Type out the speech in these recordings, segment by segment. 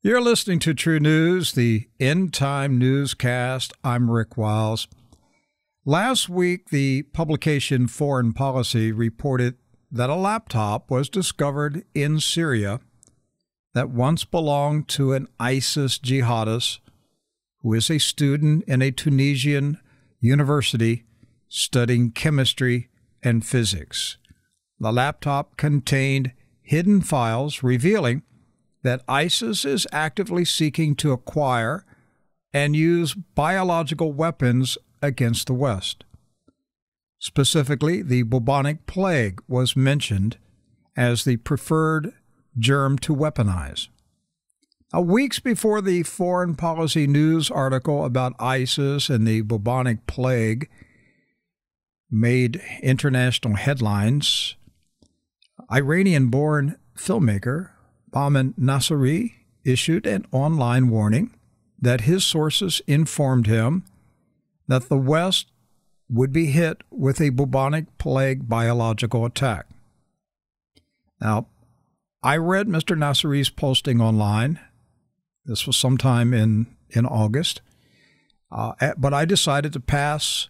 You're listening to True News, the end-time newscast. I'm Rick Wiles. Last week, the publication Foreign Policy reported that a laptop was discovered in Syria that once belonged to an ISIS jihadist who is a student in a Tunisian university studying chemistry and physics. The laptop contained hidden files revealing that ISIS is actively seeking to acquire and use biological weapons against the West. Specifically, the bubonic plague was mentioned as the preferred germ to weaponize. Weeks before the Foreign Policy News article about ISIS and the bubonic plague made international headlines, Iranian-born filmmaker Bahman Nassiri issued an online warning that his sources informed him that the West would be hit with a bubonic plague biological attack. Now, I read Mr. Nassiri's posting online. This was sometime in August, but I decided to pass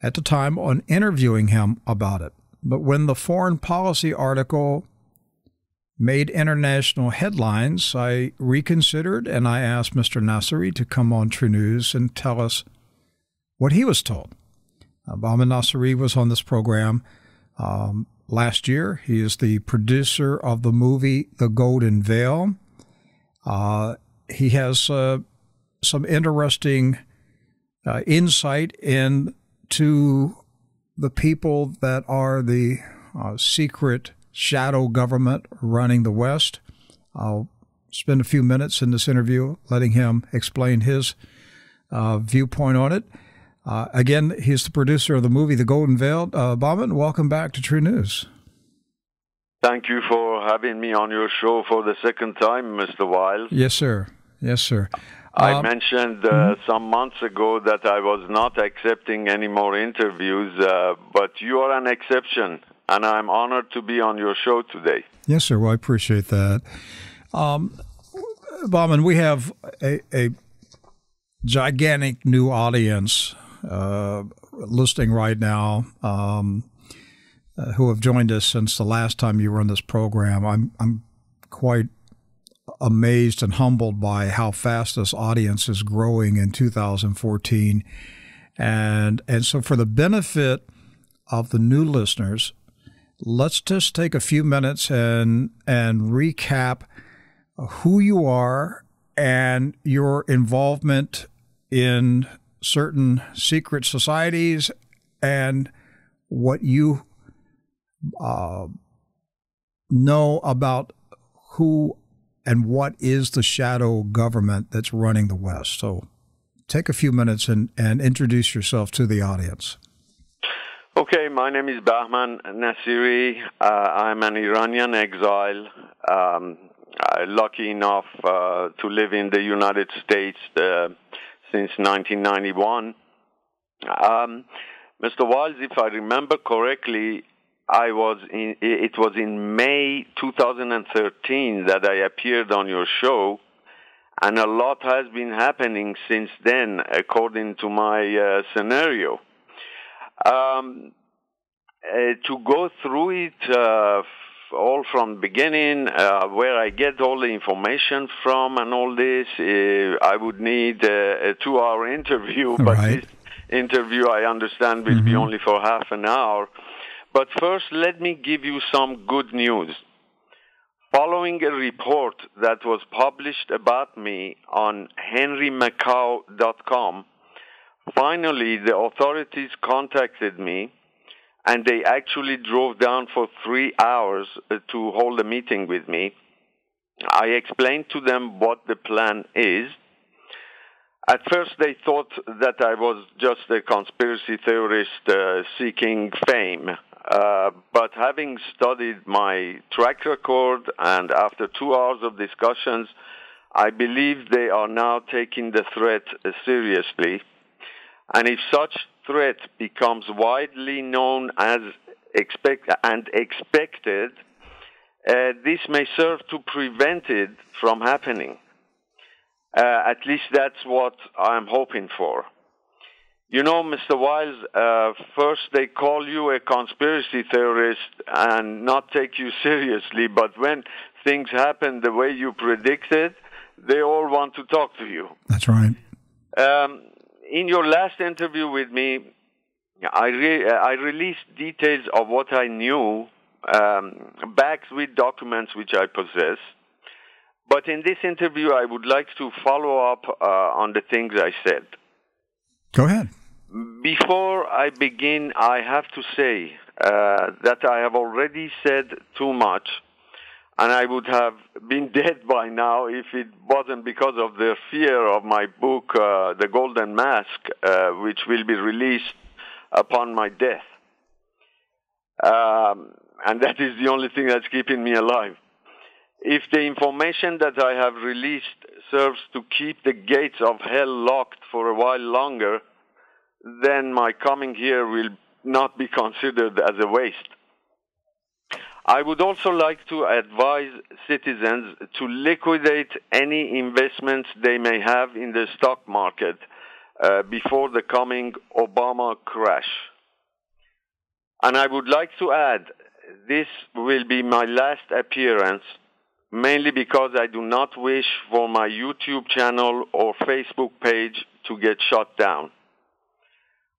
at the time on interviewing him about it. But when the Foreign Policy article made international headlines, I reconsidered and I asked Mr. Nassiri to come on True News and tell us what he was told. Bahman Nassiri was on this program last year. He is the producer of the movie The Golden Veil. He has some interesting insight into the people that are the secret shadow government running the West. I'll spend a few minutes in this interview letting him explain his viewpoint on it. Again, he's the producer of the movie The Golden Veil. Bahman, welcome back to True News. Thank you for having me on your show for the second time, Mr. Wiles. Yes, sir. Yes, sir. I mentioned some months ago that I was not accepting any more interviews, but you are an exception, and I'm honored to be on your show today. Yes, sir. Well, I appreciate that. Bahman, we have a gigantic new audience listening right now who have joined us since the last time you were on this program. I'm quite amazed and humbled by how fast this audience is growing in 2014. And so for the benefit of the new listeners, let's just take a few minutes and recap who you are and your involvement in certain secret societies and what you know about who and what is the shadow government that's running the West. So take a few minutes and introduce yourself to the audience. Okay, my name is Bahman Nassiri. I'm an Iranian exile, lucky enough to live in the United States since 1991. Mr. Wiles, if I remember correctly, it was in May 2013 that I appeared on your show, and a lot has been happening since then, according to my scenario. To go through it all from the beginning, where I get all the information from and all this, I would need a 2-hour interview, but this interview, I understand, will be only for half an hour. But first, let me give you some good news. Following a report that was published about me on henrymacau.com, finally the authorities contacted me, and they actually drove down for 3 hours to hold a meeting with me. I explained to them what the plan is. At first, they thought that I was just a conspiracy theorist seeking fame. But having studied my track record and after 2 hours of discussions, I believe they are now taking the threat seriously. And if such threat becomes widely known as expected, this may serve to prevent it from happening. At least that's what I'm hoping for. You know, Mr. Wiles, first they call you a conspiracy theorist and not take you seriously, but when things happen the way you predicted, they all want to talk to you. That's right. In your last interview with me, I released details of what I knew, backed with documents which I possess. But in this interview, I would like to follow up on the things I said. Go ahead. Before I begin, I have to say that I have already said too much, and I would have been dead by now if it wasn't because of the fear of my book, The Golden Mask, which will be released upon my death. And that is the only thing that's keeping me alive. If the information that I have released serves to keep the gates of hell locked for a while longer, then my coming here will not be considered as a waste. I would also like to advise citizens to liquidate any investments they may have in the stock market before the coming Obama crash. And I would like to add, this will be my last appearance, mainly because I do not wish for my YouTube channel or Facebook page to get shut down.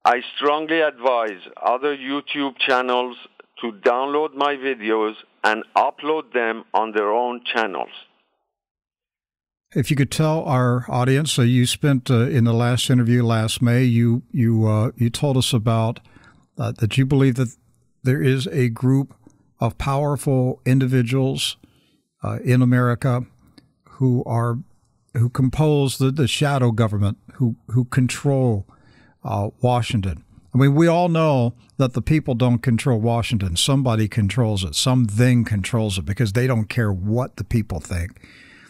I strongly advise other YouTube channels to download my videos and upload them on their own channels. If you could tell our audience, so you spent in the last interview last May, you told us about that you believe that there is a group of powerful individuals in America who compose the shadow government, who control Washington. I mean, we all know that the people don't control Washington. Somebody controls it. Something controls it because they don't care what the people think.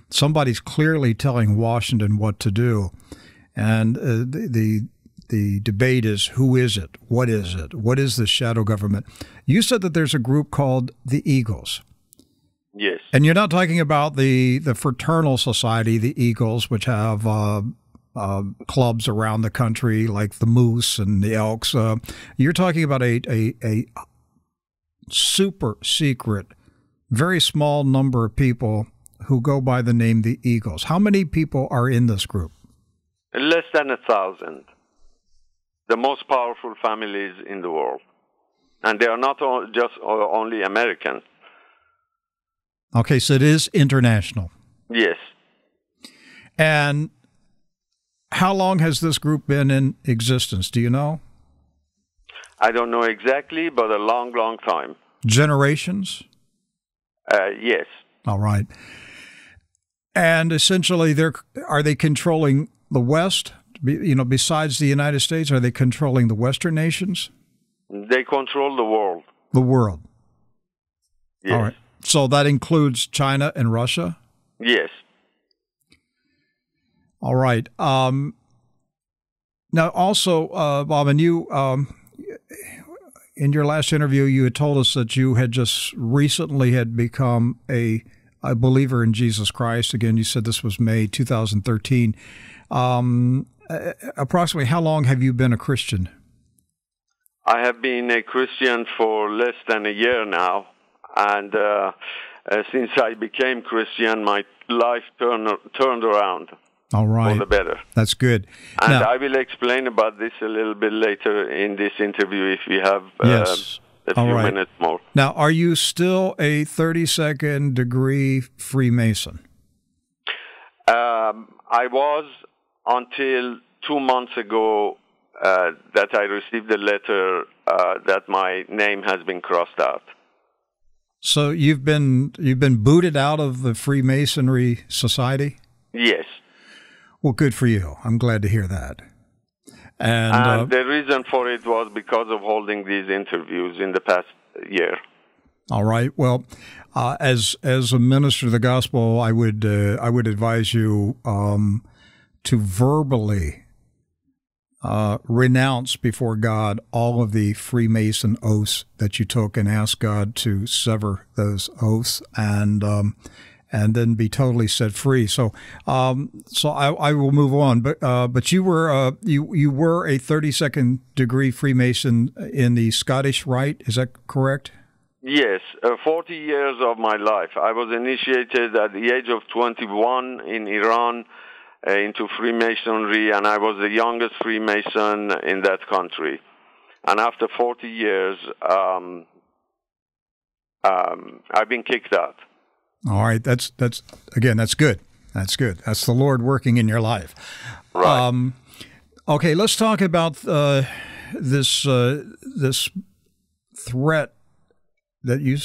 Somebody's clearly telling Washington what to do. And the debate is, who is it? What is it? What is the shadow government? You said that there's a group called the Eagles. Yes. And you're not talking about the fraternal society, the Eagles, which have clubs around the country like the Moose and the Elks. You're talking about a super secret, very small number of people who go by the name the Eagles. How many people are in this group? Less than 1,000. The most powerful families in the world. And they are not just only American. Okay, so it is international. Yes. And how long has this group been in existence? Do you know? I don't know exactly, but a long, long time. Generations? Yes. All right. And essentially, are they controlling the West? Besides the United States, are they controlling the Western nations? They control the world. The world. Yes. All right. So that includes China and Russia? Yes. All right. Now, also, Bahman, you in your last interview, you had told us that you had just recently had become a believer in Jesus Christ. Again, you said this was May 2013. Approximately how long have you been a Christian? I have been a Christian for less than a year now. And since I became Christian, my life turned around. All right. For the better. That's good. And now, I will explain about this a little bit later in this interview if we have yes. a few minutes more. Now, are you still a 32nd degree Freemason? I was until 2 months ago that I received a letter that my name has been crossed out. So you've been booted out of the Freemasonry Society? Yes. Well, good for you. I'm glad to hear that. And the reason for it was because of holding these interviews in the past year. All right. Well, as a minister of the gospel, I would advise you to verbally renounce before God all of the Freemason oaths that you took, and ask God to sever those oaths, and and then be totally set free. So, I will move on. But you were you were a 32nd degree Freemason in the Scottish Rite. Is that correct? Yes, 40 years of my life. I was initiated at the age of 21 in Iran into Freemasonry, and I was the youngest Freemason in that country. And after 40 years, I've been kicked out. All right, that's good. That's good. That's the Lord working in your life. Right. Okay, let's talk about this threat that you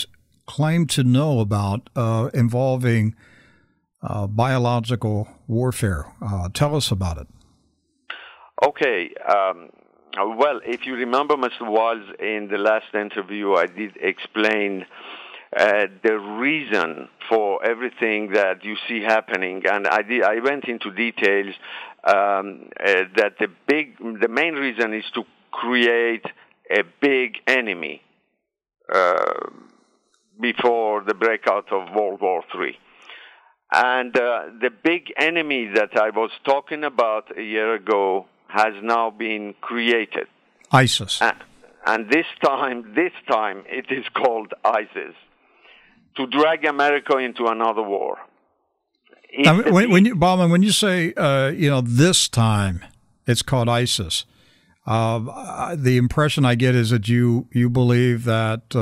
claim to know about involving biological warfare. Tell us about it. Okay. Well, if you remember, Mr. Wiles, in the last interview, I did explain the reason for everything that you see happening, and I went into details that the main reason is to create a big enemy before the breakout of World War III. And the big enemy that I was talking about a year ago has now been created. ISIS. And this time it is called ISIS, to drag America into another war. Now, Bahman, when you say, this time it's called ISIS, the impression I get is that you believe that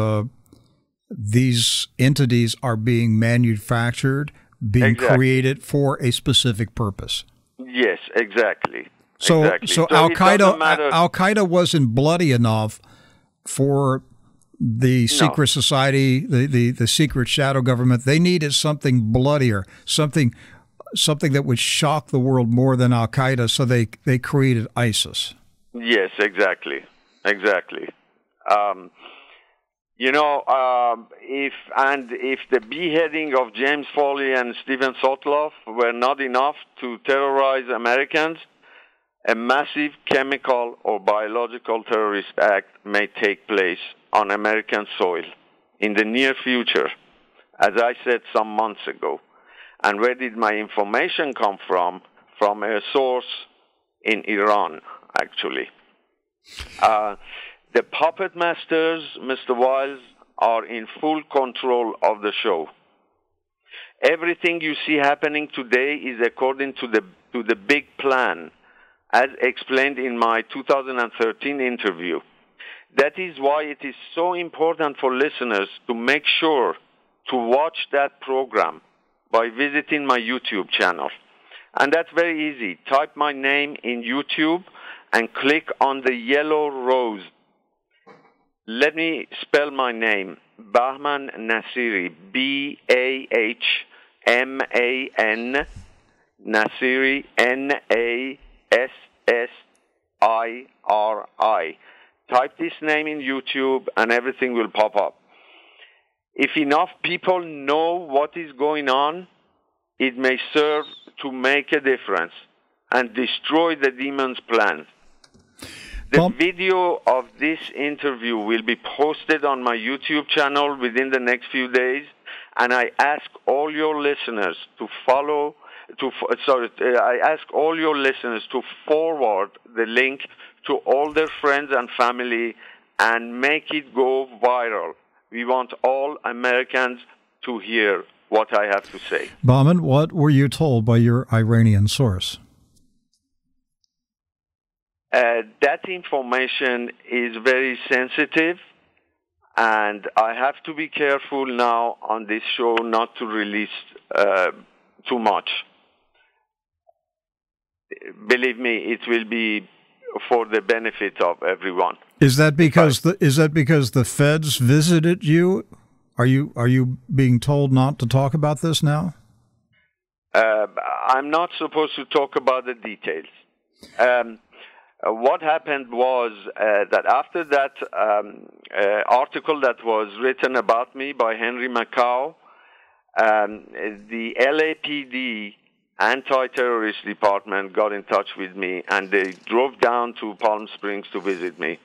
these entities are being manufactured, being created for a specific purpose. Yes, exactly. So Al Qaeda wasn't bloody enough for the secret society, the secret shadow government. They needed something bloodier, something that would shock the world more than Al Qaeda. So they created ISIS. Yes, exactly. If the beheading of James Foley and Stephen Sotloff were not enough to terrorize Americans, a massive chemical or biological terrorist act may take place on American soil in the near future, as I said some months ago. And where did my information come from? From a source in Iran, actually. The puppet masters, Mr. Wiles, are in full control of the show. Everything you see happening today is according to the big plan, as explained in my 2013 interview. That is why it is so important for listeners to make sure to watch that program by visiting my YouTube channel. And that's very easy. Type my name in YouTube and click on the yellow rose. Let me spell my name. Bahman Nassiri. B-A-H-M-A-N. Nassiri. N-A-S-S-I-R-I. Type this name in YouTube and everything will pop up. If enough people know what is going on, it may serve to make a difference and destroy the demon's plans. The video of this interview will be posted on my YouTube channel within the next few days, and I ask all your listeners to forward the link to all their friends and family and make it go viral. We want all Americans to hear what I have to say. Bahman, what were you told by your Iranian source? That information is very sensitive, and I have to be careful now on this show not to release too much. Believe me, it will be for the benefit of everyone. Is that because the feds visited you? Are you being told not to talk about this now? I'm not supposed to talk about the details. What happened was that after that article that was written about me by Henry Macau, the LAPD anti-terrorist department got in touch with me, and they drove down to Palm Springs to visit me.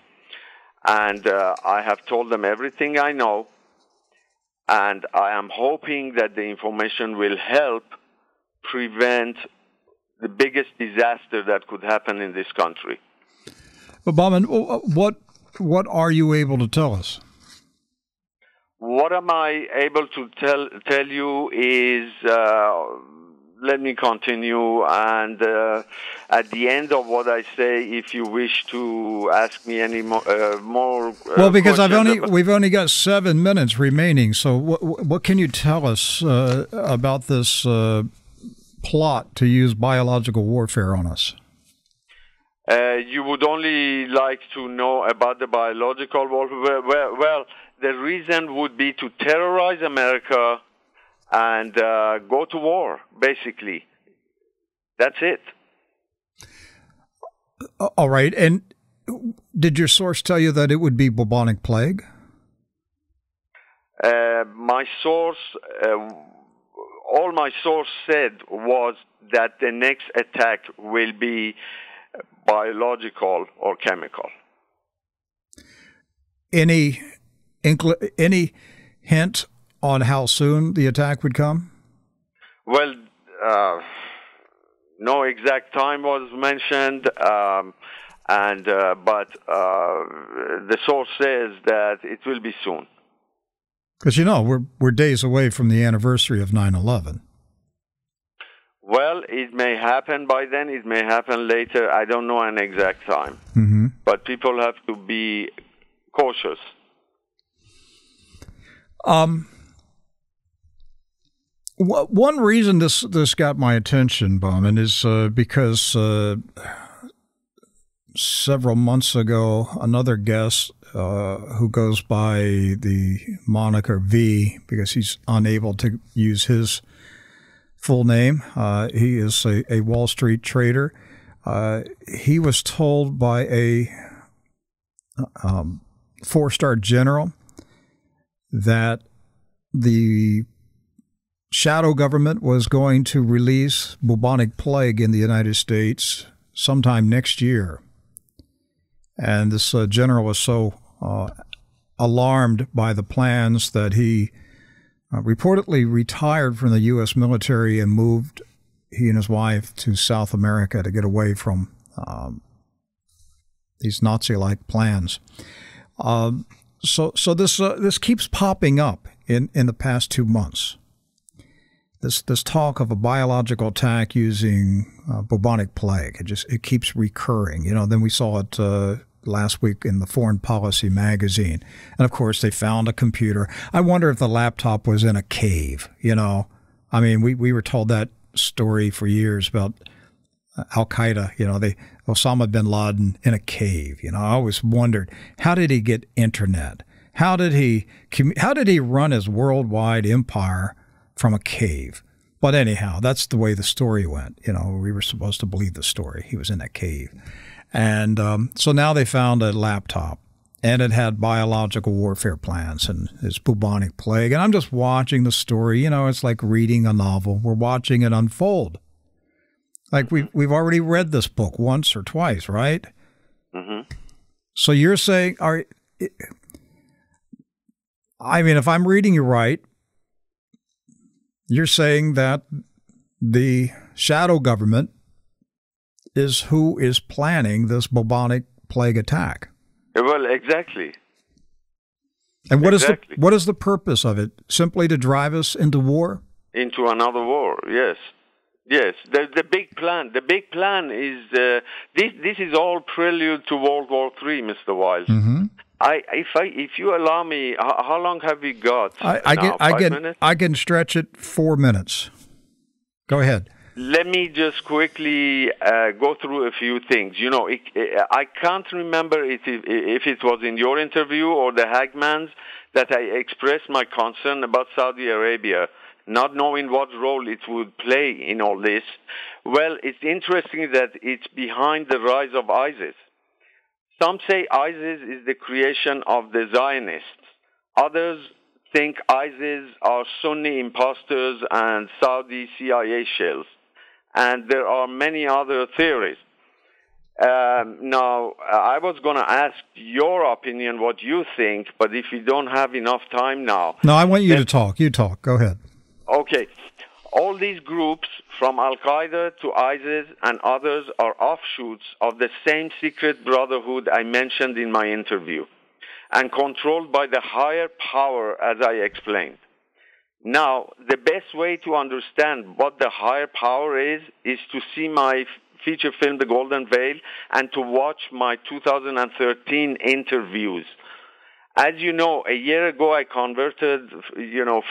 And I have told them everything I know, And I am hoping that the information will help prevent the biggest disaster that could happen in this country. But Bahman, what are you able to tell us? What am I able to tell you is, let me continue, and at the end of what I say, if you wish to ask me any more well, because we've only got 7 minutes remaining. So what can you tell us about this plot to use biological warfare on us? You would only like to know about the biological warfare. Well, the reason would be to terrorize America and go to war, basically. That's it. All right. And did your source tell you that it would be bubonic plague? My source, all my source said was that the next attack will be biological or chemical. Any hint on how soon the attack would come? Well, no exact time was mentioned, but the source says that it will be soon. Because we're days away from the anniversary of 9/11. Well, it may happen by then. It may happen later. I don't know an exact time. Mm-hmm. But people have to be cautious. One reason this got my attention, Bahman, is because several months ago, another guest who goes by the moniker V, because he's unable to use his full name, he is a Wall Street trader. He was told by a 4-star general that the shadow government was going to release bubonic plague in the United States sometime next year. And this general was so alarmed by the plans that he reportedly retired from the U.S. military and moved, he and his wife, to South America to get away from these Nazi-like plans. So this keeps popping up in the past 2 months. This talk of a biological attack using bubonic plague, it keeps recurring. Then we saw it last week in the Foreign Policy magazine, and of course they found a computer. I wonder if the laptop was in a cave. I mean, we were told that story for years about Al Qaeda. Osama bin Laden in a cave. I always wondered, how did he get internet? How did he run his worldwide empire from a cave? But anyhow, that's the way the story went. We were supposed to believe the story. He was in a cave. And so now they found a laptop, and it had biological warfare plans and it's bubonic plague. And I'm just watching the story. It's like reading a novel. We're watching it unfold. Like we've already read this book once or twice, right? Mm-hmm. So you're saying, if I'm reading you right, you're saying that the shadow government is who is planning this bubonic plague attack. Well, exactly. And what is the purpose of it? Simply to drive us into war? Into another war, yes. Yes, the big plan. The big plan is this is all prelude to World War III, Mr. Wiles. Mm-hmm. If you allow me, how long have we got? I can stretch it 4 minutes. Go ahead. Let me just quickly go through a few things. I can't remember if it was in your interview or the Hagmann's that I expressed my concern about Saudi Arabia not knowing what role it would play in all this. Well, it's interesting that it's behind the rise of ISIS. Some say ISIS is the creation of the Zionists. Others think ISIS are Sunni imposters and Saudi CIA shells. And there are many other theories. Now, I was going to ask your opinion, what you think, but if you don't have enough time now... No, I want you to talk. You talk. Go ahead. Okay. All these groups, from Al-Qaeda to ISIS and others, are offshoots of the same secret brotherhood I mentioned in my interview, and controlled by the higher power, as I explained. Now, the best way to understand what the higher power is to see my feature film, The Golden Veil, and to watch my 2013 interviews. As you know, a year ago I converted,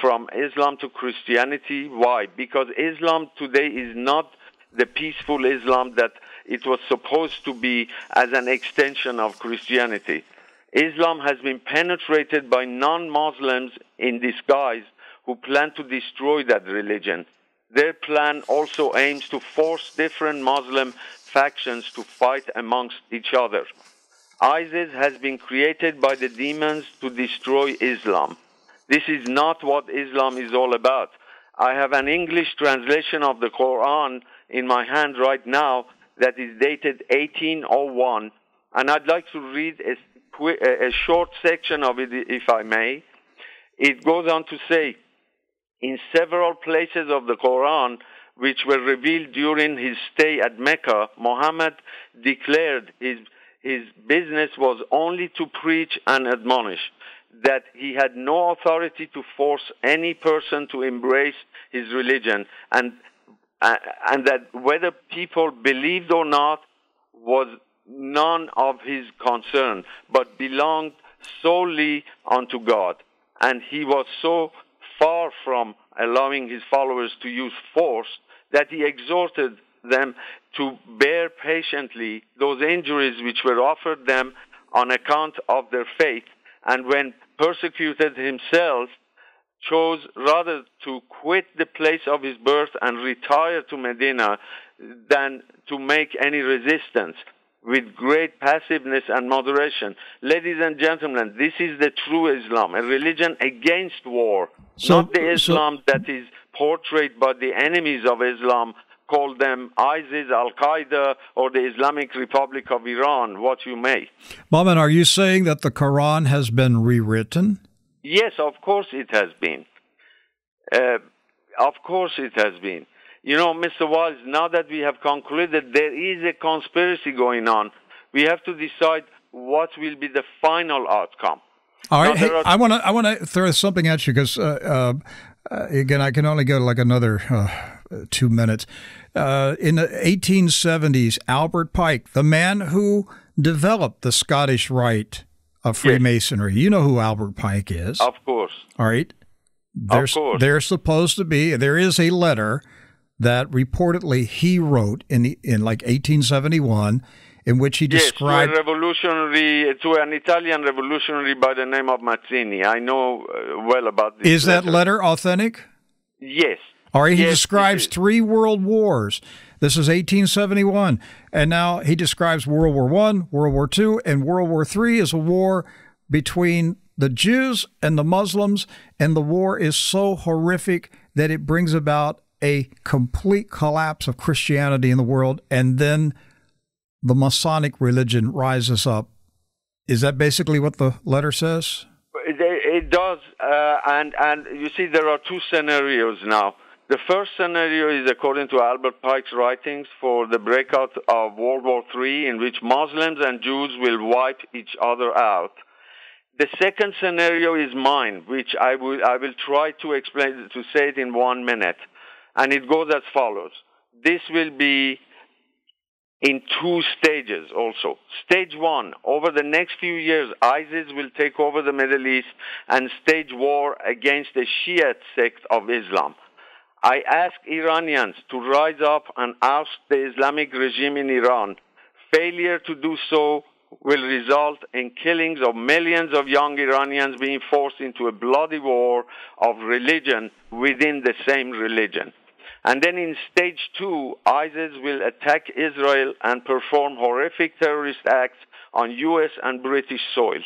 from Islam to Christianity. Why? Because Islam today is not the peaceful Islam that it was supposed to be as an extension of Christianity. Islam has been penetrated by non-Muslims in disguise who plan to destroy that religion. Their plan also aims to force different Muslim factions to fight amongst each other. ISIS has been created by the demons to destroy Islam. This is not what Islam is all about. I have an English translation of the Quran in my hand right now that is dated 1801, and I'd like to read a short section of it, if I may. It goes on to say, in several places of the Quran, which were revealed during his stay at Mecca, Muhammad declared his business was only to preach and admonish, that he had no authority to force any person to embrace his religion, and that whether people believed or not was none of his concern, but belonged solely unto God. And he was so far from allowing his followers to use force that he exhorted them to bear patiently those injuries which were offered them on account of their faith, and when persecuted himself, chose rather to quit the place of his birth and retire to Medina than to make any resistance, with great passiveness and moderation. Ladies and gentlemen, this is the true Islam, a religion against war, not the Islam that is portrayed by the enemies of Islam, call them ISIS, Al-Qaeda, or the Islamic Republic of Iran, what you may. Bahman, are you saying that the Quran has been rewritten? Yes, of course it has been. Of course it has been. You know, Mr. Wiles, now that we have concluded there is a conspiracy going on, we have to decide what will be the final outcome. All right. Hey, I want to throw something at you because, again, I can only go like another 2 minutes. In the 1870s, Albert Pike, the man who developed the Scottish Rite of Freemasonry, you know who Albert Pike is. Of course. All right. There's supposed to be, there is a letter that reportedly he wrote in like 1871, in which he described to an Italian revolutionary by the name of Mazzini. I know well about this. Is that letter authentic? Yes. All right. He describes 3 world wars. This is 1871, and now he describes World War I, World War II, and World War III as a war between the Jews and the Muslims, and the war is so horrific that it brings about a complete collapse of Christianity in the world, and then the Masonic religion rises up. Is that basically what the letter says? It does, and you see there are 2 scenarios now. The first scenario is according to Albert Pike's writings for the breakout of World War III, in which Muslims and Jews will wipe each other out. The second scenario is mine, which I will try to explain, to say it in 1 minute. And it goes as follows. This will be in 2 stages also. Stage 1, over the next few years, ISIS will take over the Middle East and stage war against the Shia sect of Islam. I ask Iranians to rise up and oust the Islamic regime in Iran. Failure to do so will result in killings of millions of young Iranians being forced into a bloody war of religion within the same religion. And then in stage 2, ISIS will attack Israel and perform horrific terrorist acts on U.S. and British soil.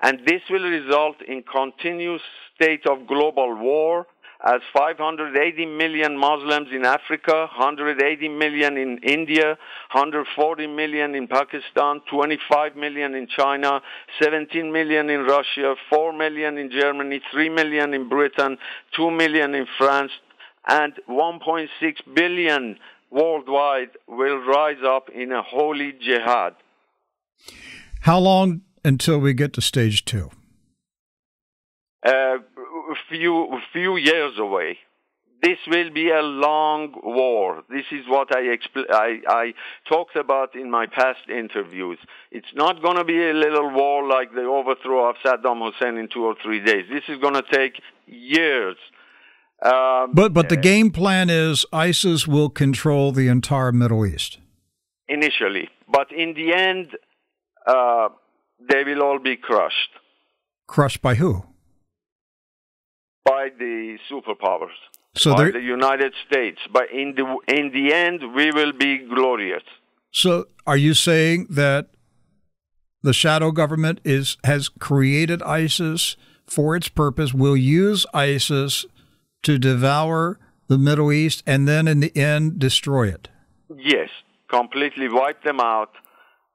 And this will result in continuous state of global war as 580 million Muslims in Africa, 180 million in India, 140 million in Pakistan, 25 million in China, 17 million in Russia, 4 million in Germany, 3 million in Britain, 2 million in France, and 1.6 billion worldwide will rise up in a holy jihad. How long until we get to stage 2? Few years away. This will be a long war. This is what I talked about in my past interviews. It's not going to be a little war like the overthrow of Saddam Hussein in 2 or 3 days. This is going to take years. But the game plan is ISIS will control the entire Middle East. Initially. But in the end, they will all be crushed. Crushed by who? By the superpowers. So by the United States. But in the end, we will be glorious. So are you saying that the shadow government has created ISIS for its purpose, will use ISIS to devour the Middle East and then in the end destroy it? Yes, completely wipe them out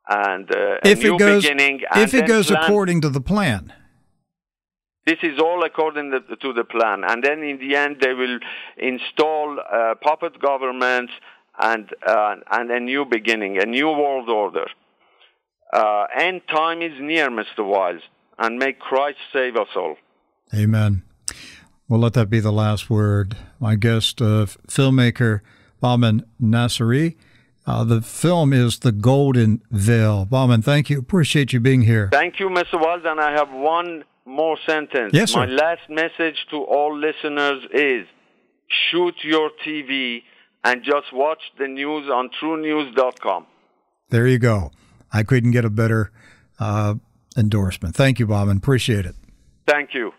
and a new beginning. If it goes according to the plan. This is all according to the plan. And then in the end, they will install puppet governments and a new beginning, a new world order. End time is near, Mr. Wiles, and may Christ save us all. Amen. We'll let that be the last word. My guest, filmmaker Bahman Nassiri. The film is The Golden Veil. Bahman, thank you. Appreciate you being here. Thank you, Mr. Wiles. And I have one more sentence. Yes, sir. My last message to all listeners is shoot your TV and just watch the news on Trunews.com. There you go. I couldn't get a better endorsement. Thank you, Bahman. Appreciate it. Thank you.